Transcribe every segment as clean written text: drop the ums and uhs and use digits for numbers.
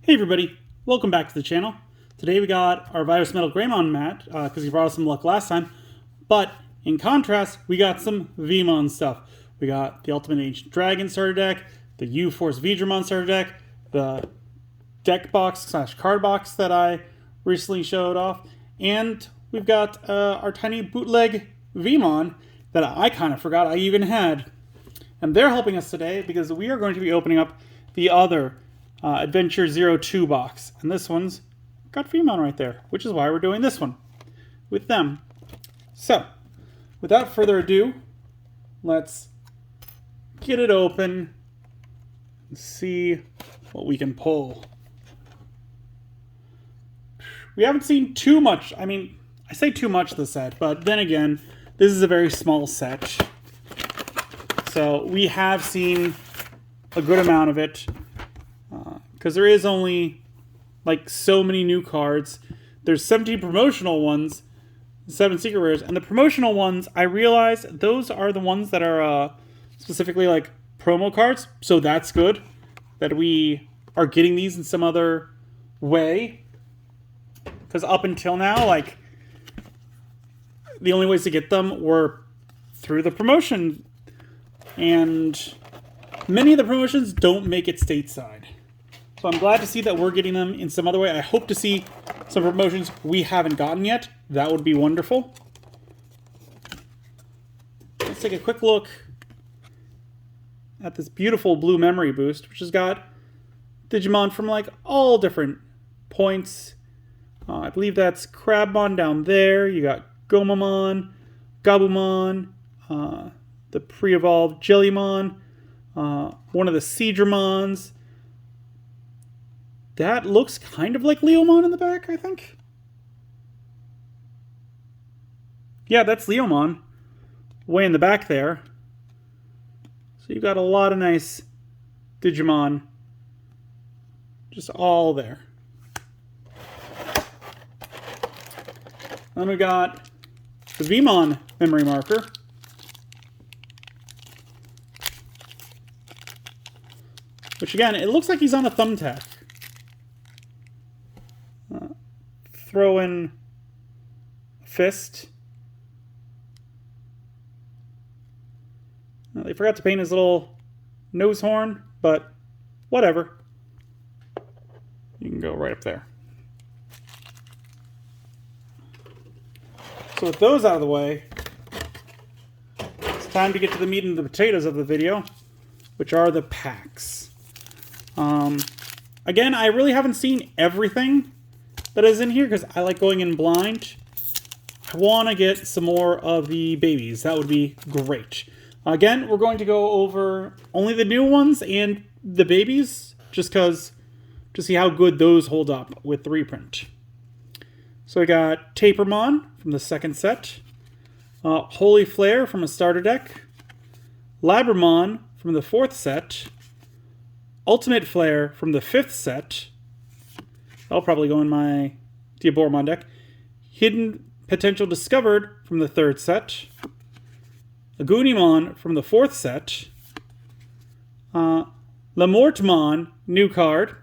Hey everybody, welcome back to the channel. Today we got our Virus Metal Greymon mat, because he brought us some luck last time. But in contrast, we got some Vmon stuff. We got the Ultimate Ancient Dragon starter deck, the U-Force Digimon starter deck, the deck box / card box that I recently showed off, and we've got our tiny bootleg Vmon that I kind of forgot I even had. And they're helping us today because we are going to be opening up the other Adventure 02 box. And this one's got Vmon right there, which is why we're doing this one with them. So, without further ado, let's get it open and see what we can pull. We haven't seen too much. I mean, I say too much of the set, but then again, this is a very small set. So we have seen a good amount of it. Because there is only like so many new cards. There's 17 promotional ones, 7 secret rares, and the promotional ones, I realize those are the ones that are specifically like promo cards. So that's good that we are getting these in some other way. Because up until now, like, the only ways to get them were through the promotion. And many of the promotions don't make it stateside. So I'm glad to see that we're getting them in some other way. I hope to see some promotions we haven't gotten yet. That would be wonderful. Let's take a quick look at this beautiful blue memory boost, which has got Digimon from like all different points. I believe that's Crabmon down there. You got Gomamon, Gabumon, the pre-evolved Jellymon, one of the Seadramons. That looks kind of like Leomon in the back, I think. Yeah, that's Leomon. Way in the back there. So you've got a lot of nice Digimon. Just all there. Then we got the Vmon memory marker. Which again, it looks like he's on a thumbtack. Throw in fist. They forgot to paint his little nose horn, but whatever. You can go right up there. So with those out of the way, it's time to get to the meat and the potatoes of the video, which are the packs. Again, I really haven't seen everything that is in here because I like going in blind. I want to get some more of the babies. That would be great. Again, we're going to go over only the new ones and the babies just because to see how good those hold up with the reprint. So we got Tapermon from the second set, Holy Flare from a starter deck, Labramon from the fourth set, Ultimate Flare from the fifth set. I'll probably go in my Diaboromon deck. Hidden Potential Discovered from the third set. Agunimon from the fourth set. Lamortmon, new card.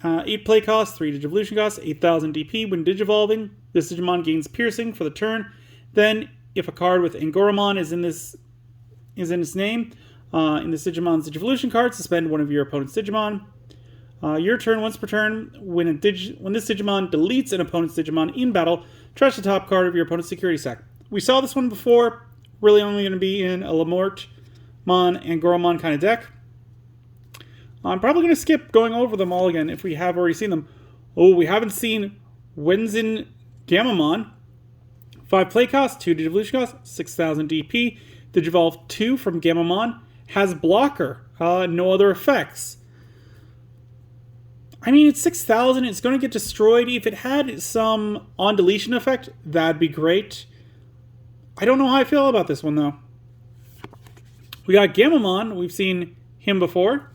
8 play cost, 3 Digivolution cost, 8,000 DP. When Digivolving, this Digimon gains Piercing for the turn. Then, if a card with Angoramon is in its name, in this Digimon's Digivolution card, suspend one of your opponent's Digimon. Your turn, once per turn, when this Digimon deletes an opponent's Digimon in battle, trash the top card of your opponent's security stack. We saw this one before, really only going to be in a Lamortmon and Goromon kind of deck. I'm probably going to skip going over them all again if we have already seen them. Oh, we haven't seen Wenzin Gamamon. 5 play cost, 2 Digivolution cost, 6,000 DP. Digivolve 2 from Gamamon. Has blocker, no other effects. I mean, it's 6,000. It's going to get destroyed. If it had some on-deletion effect, that'd be great. I don't know how I feel about this one, though. We got Gamamon. We've seen him before.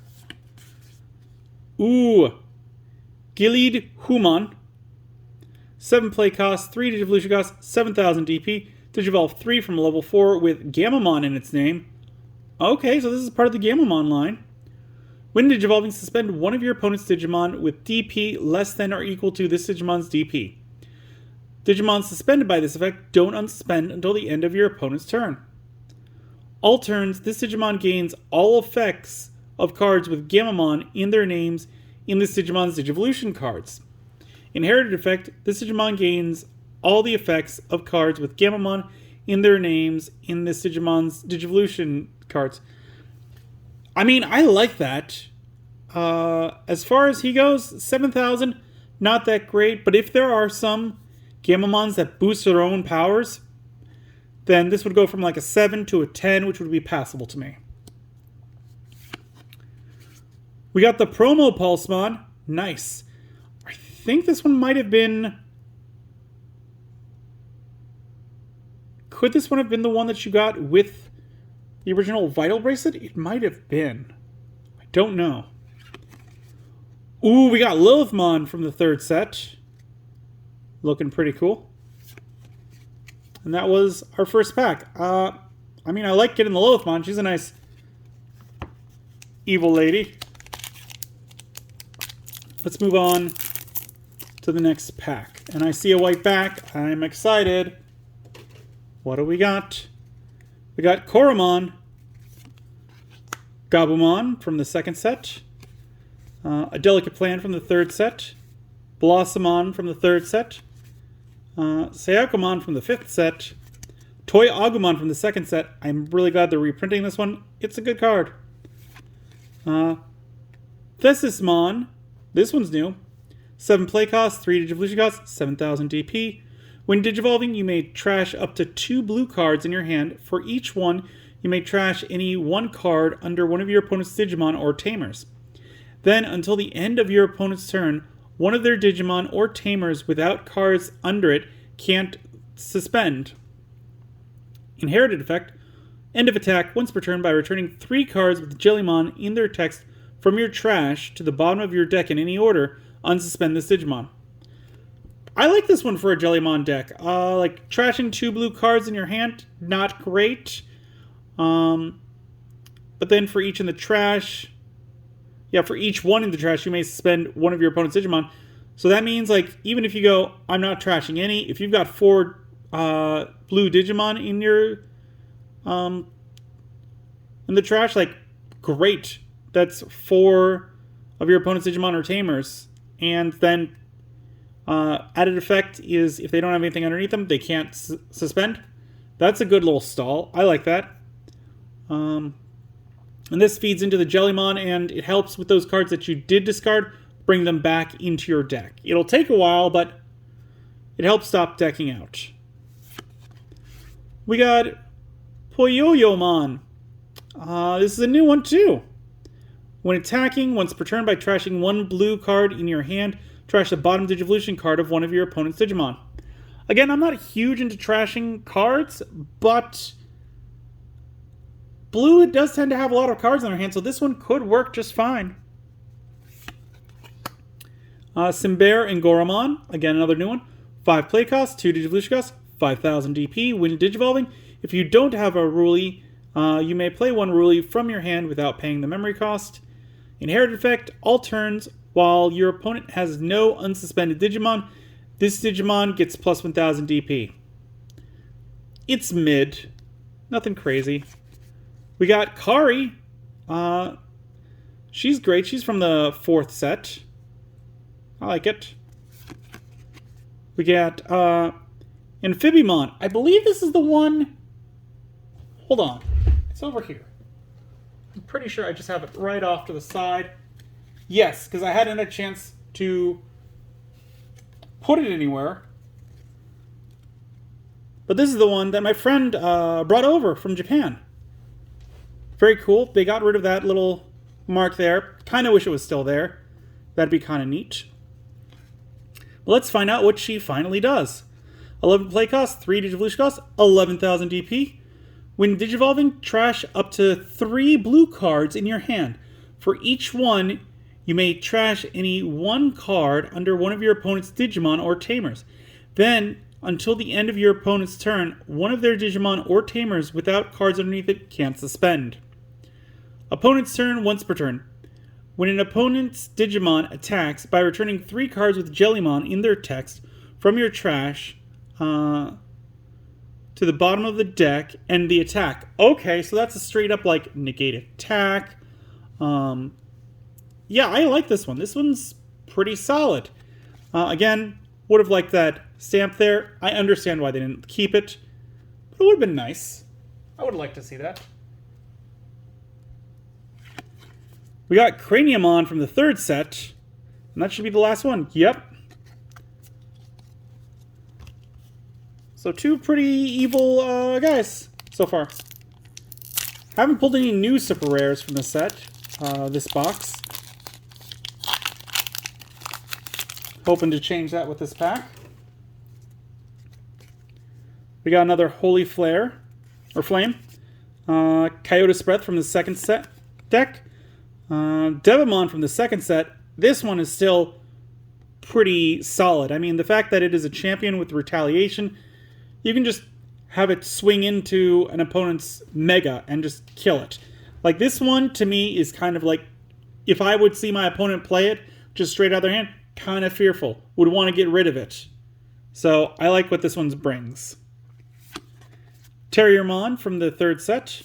Ooh. Gilead Humon. 7 play cost, 3 Digivolution cost, 7,000 DP. Digivolve 3 from level 4 with Gamamon in its name. Okay, so this is part of the Gamamon line. When digivolving, suspend one of your opponent's Digimon with DP less than or equal to this Digimon's DP. Digimon suspended by this effect don't unsuspend until the end of your opponent's turn. All turns, this Digimon gains all effects of cards with Gammamon in their names in this Digimon's Digivolution cards. Inherited effect, this Digimon gains all the effects of cards with Gammamon in their names in this Digimon's Digivolution cards. I mean, I like that. As far as he goes, 7,000, not that great, but if there are some Gammamons that boost their own powers, then this would go from like a 7 to a 10, which would be passable to me. We got the promo Pulsemon. Nice. I think this one might have been... Could this one have been the one that you got with the original Vital Bracelet? It might have been. I don't know. Ooh, we got Lilithmon from the third set. Looking pretty cool. And that was our first pack. I mean, I like getting the Lilithmon. She's a nice evil lady. Let's move on to the next pack. And I see a white back. I'm excited. What do we got? We got Koromon, Gabumon from the second set, A Delicate Plan from the third set, Blossomon from the third set, Sayakomon from the fifth set, Toy Agumon from the second set. I'm really glad they're reprinting this one. It's a good card. Thesismon. This one's new. 7 play cost, 3 Digivolution cost, 7,000 DP. When digivolving, you may trash up to 2 blue cards in your hand. For each one, you may trash any one card under one of your opponent's Digimon or Tamers. Then, until the end of your opponent's turn, one of their Digimon or Tamers without cards under it can't suspend. Inherited effect. End of attack once per turn by returning 3 cards with Jellymon in their text from your trash to the bottom of your deck in any order. Unsuspend this Digimon. I like this one for a Jellymon deck. Like, trashing 2 blue cards in your hand, not great. But then for each in the trash... Yeah, for each one in the trash, you may suspend one of your opponent's Digimon. So that means, like, even if you go, I'm not trashing any, if you've got 4 blue Digimon in your... in the trash, like, great. That's 4 of your opponent's Digimon or Tamers. And then... added effect is if they don't have anything underneath them, they can't suspend. That's a good little stall. I like that. And this feeds into the Jellymon, and it helps with those cards that you did discard, bring them back into your deck. It'll take a while, but it helps stop decking out. We got Poyoyomon. This is a new one too. When attacking, once per turn by trashing 1 blue card in your hand, trash the bottom Digivolution card of one of your opponent's Digimon. Again, I'm not huge into trashing cards, but blue, it does tend to have a lot of cards in their hand, so this one could work just fine. Simbear and Goromon, again, another new one. 5 play cost, 2 Digivolution cost, 5,000 DP. When digivolving, if you don't have a Ruli, you may play 1 Ruli from your hand without paying the memory cost. Inherited effect, all turns, while your opponent has no unsuspended Digimon, this Digimon gets plus 1,000 DP. It's mid. Nothing crazy. We got Kari. She's great. She's from the 4th set. I like it. We got Amphibimon. I believe this is the one... Hold on. It's over here. I'm pretty sure I just have it right off to the side. Yes, because I hadn't had a chance to put it anywhere. But this is the one that my friend brought over from Japan. Very cool. They got rid of that little mark there. Kind of wish it was still there. That'd be kind of neat. But let's find out what she finally does. 11 play cost, 3 Digivolution cost, 11,000 DP. When digivolving, trash up to 3 blue cards in your hand. For each one, you may trash any 1 card under one of your opponent's Digimon or Tamers. Then, until the end of your opponent's turn, one of their Digimon or Tamers without cards underneath it can't suspend. Opponent's turn once per turn. When an opponent's Digimon attacks by returning 3 cards with Jellymon in their text from your trash to the bottom of the deck, and the attack. Okay, so that's a straight up like negate attack. Yeah, I like this one. This one's pretty solid. Again, would have liked that stamp there. I understand why they didn't keep it, but it would have been nice. I would like to see that. We got Craniumon from the 3rd set, and that should be the last one. Yep. So 2 pretty evil guys so far. Haven't pulled any new super rares from the set, this box. Hoping to change that with this pack. We got another Holy Flare, or Flame. Coyote Breath from the 2nd set deck. Devimon from the 2nd set. This one is still pretty solid. I mean, the fact that it is a champion with retaliation, you can just have it swing into an opponent's Mega and just kill it. Like, this one, to me, is kind of like, if I would see my opponent play it, just straight out their hand, kind of fearful. Would want to get rid of it. So, I like what this one brings. Terriermon from the 3rd set.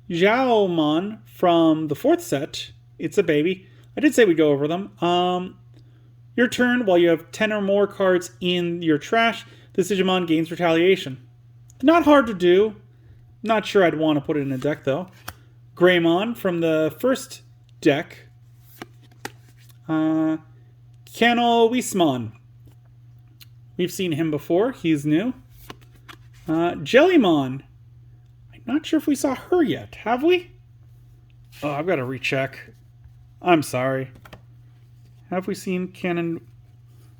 Xiaomon from the 4th set. It's a baby. I did say we'd go over them. Your turn, while you have 10 or more cards in your trash, this Digimon gains retaliation. Not hard to do. Not sure I'd want to put it in a deck, though. Greymon from the 1st deck. Canowismon. We've seen him before. He's new. Jellymon. I'm not sure if we saw her yet. Have we? Oh, I've got to recheck. I'm sorry. Have we seen Canon?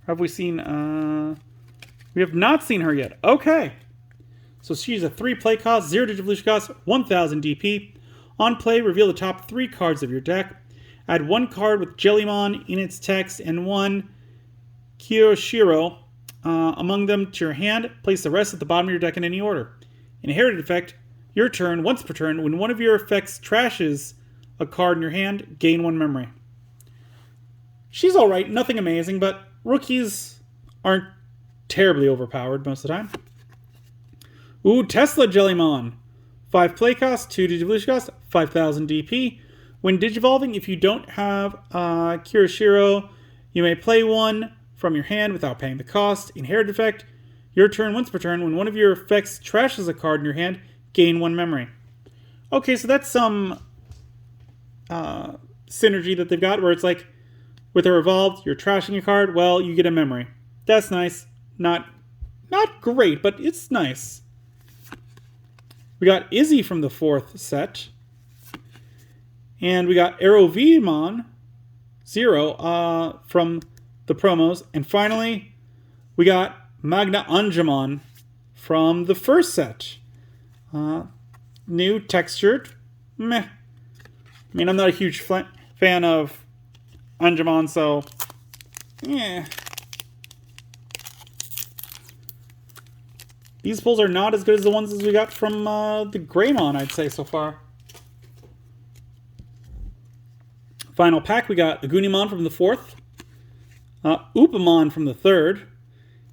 Have we seen... we have not seen her yet. Okay. So she's a 3 play cost, 0 Digivolution cost, 1000 DP. On play, reveal the top 3 cards of your deck. Add 1 card with Jellymon in its text and 1 Kiyoshiro among them to your hand. Place the rest at the bottom of your deck in any order. Inherited effect. Your turn, once per turn, when one of your effects trashes a card in your hand, gain 1 memory. She's alright, nothing amazing, but rookies aren't terribly overpowered most of the time. Ooh, Tesla Jellymon. 5 play cost, 2 Digivolution cost, 5000 DP. When Digivolving, if you don't have Kirishiro, you may play 1 from your hand without paying the cost. Inherited effect. Your turn, once per turn, when one of your effects trashes a card in your hand, gain 1 memory. Okay, so that's some synergy that they've got where it's like, with a Revolved, you're trashing a card, well, you get a memory. That's nice. Not great, but it's nice. We got Izzy from the 4th set. And we got Aerovimon 0 from the promos. And finally, we got Magna Angemon from the 1st set. New textured. Meh. I mean, I'm not a huge fan of Angemon, so... yeah. These pulls are not as good as the ones as we got from the Greymon, I'd say, so far. Final pack, we got Agunimon from the 4th. Upamon from the 3rd.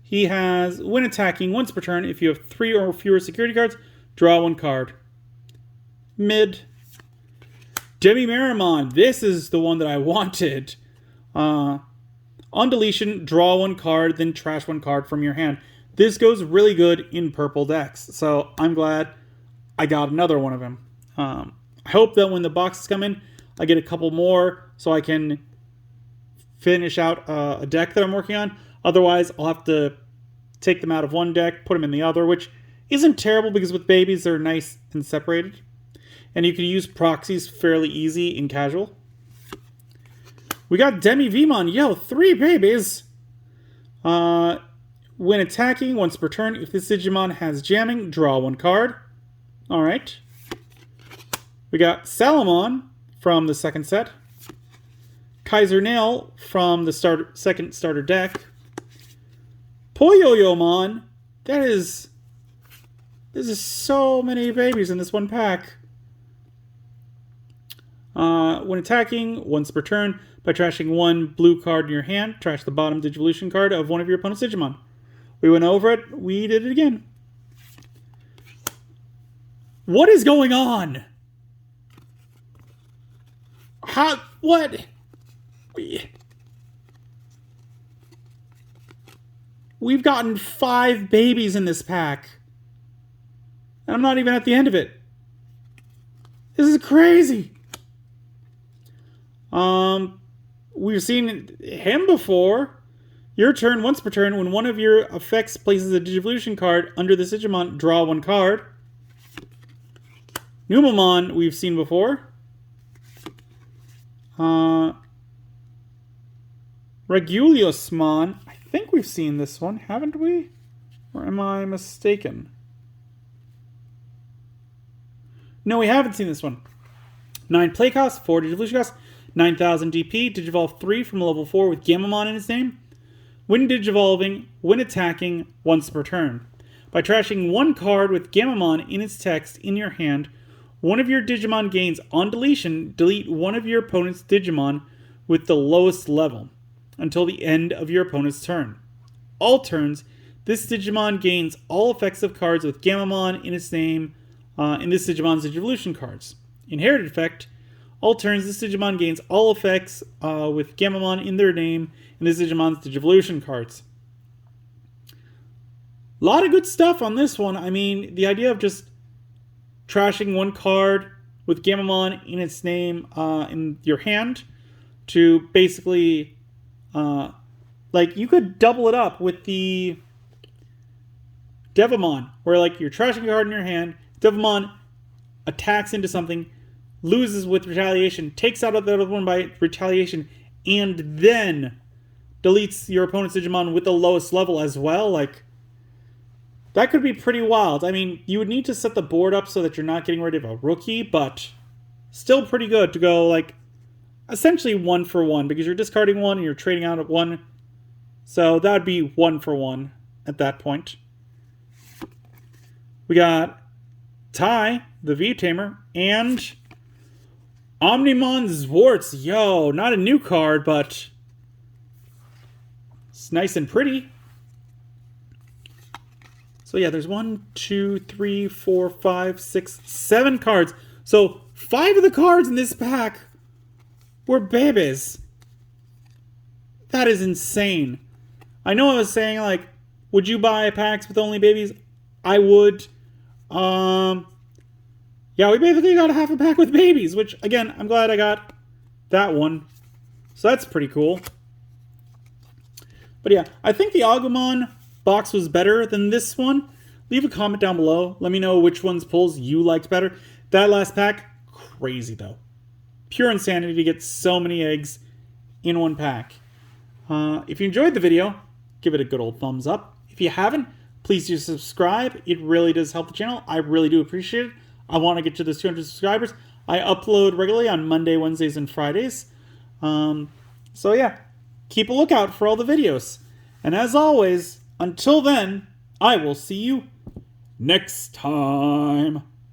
He has, when attacking once per turn, if you have 3 or fewer security cards, draw 1 card. Mid. Demimeramon. This is the one that I wanted. On deletion, draw 1 card, then trash 1 card from your hand. This goes really good in purple decks, so I'm glad I got another one of them. I hope that when the boxes come in, I get a couple more so I can finish out a deck that I'm working on. Otherwise, I'll have to take them out of one deck, put them in the other, which isn't terrible because with babies, they're nice and separated. And you can use proxies fairly easy in casual. We got Demivimon. Yo, 3 babies. When attacking once per turn, if this Digimon has jamming, draw 1 card. Alright. We got Salamon from the 2nd set. Kaiser Nail from the second starter deck. Poyoyomon. This is so many babies in this one pack. When attacking, once per turn, by trashing one blue card in your hand, trash the bottom Digivolution card of one of your opponent's Digimon. We went over it. We did it again. What is going on? How? What? We've gotten 5 babies in this pack. And I'm not even at the end of it. This is crazy. We've seen him before. Your turn, once per turn, when one of your effects places a Digivolution card under the Digimon, draw 1 card. Numamon, we've seen before. Reguliosmon, I think we've seen this one, haven't we? Or am I mistaken? No, we haven't seen this one. 9 play cost, 4 Digivolution cost, 9,000 DP, Digivolve 3 from level 4 with Gamamon in its name. When Digivolving, when attacking, once per turn. By trashing 1 card with Gamamon in its text in your hand, one of your Digimon gains on deletion, delete one of your opponent's Digimon with the lowest level until the end of your opponent's turn. All turns, this Digimon gains all effects of cards with Gamamon in its name in this Digimon's Digivolution cards. Inherited effect, all turns, this Digimon gains all effects with Gamamon in their name in this Digimon's Digivolution cards. A lot of good stuff on this one. I mean, the idea of just trashing 1 card with Gamamon in its name in your hand to basically, like, you could double it up with the Devamon, where, like, you're trashing a card in your hand, Devamon attacks into something, loses with retaliation, takes out the other one by retaliation, and then deletes your opponent's Digimon with the lowest level as well. Like, that could be pretty wild. I mean, you would need to set the board up so that you're not getting rid of a rookie, but still pretty good to go, like, essentially 1 for 1, because you're discarding 1 and you're trading out at 1. So that would be 1 for 1 at that point. We got Tai, the V-Tamer, and Omnimon Zwarts. Yo, not a new card, but it's nice and pretty. So yeah, there's 1, 2, 3, 4, 5, 6, 7 cards. So 5 of the cards in this pack were babies. That is insane. I know I was saying, like, would you buy packs with only babies? I would. Yeah, we basically got half a pack with babies, which, again, I'm glad I got that one. So that's pretty cool. But yeah, I think the Agumon box was better than this one. Leave a comment down below. Let me know which one's pulls you liked better. That last pack, crazy though. Pure insanity to get so many eggs in one pack. If you enjoyed the video, give it a good old thumbs up. If you haven't, please do subscribe. It really does help the channel. I really do appreciate it. I want to get to those 200 subscribers. I upload regularly on Monday, Wednesdays, and Fridays. So yeah, keep a lookout for all the videos. And as always, until then, I will see you next time.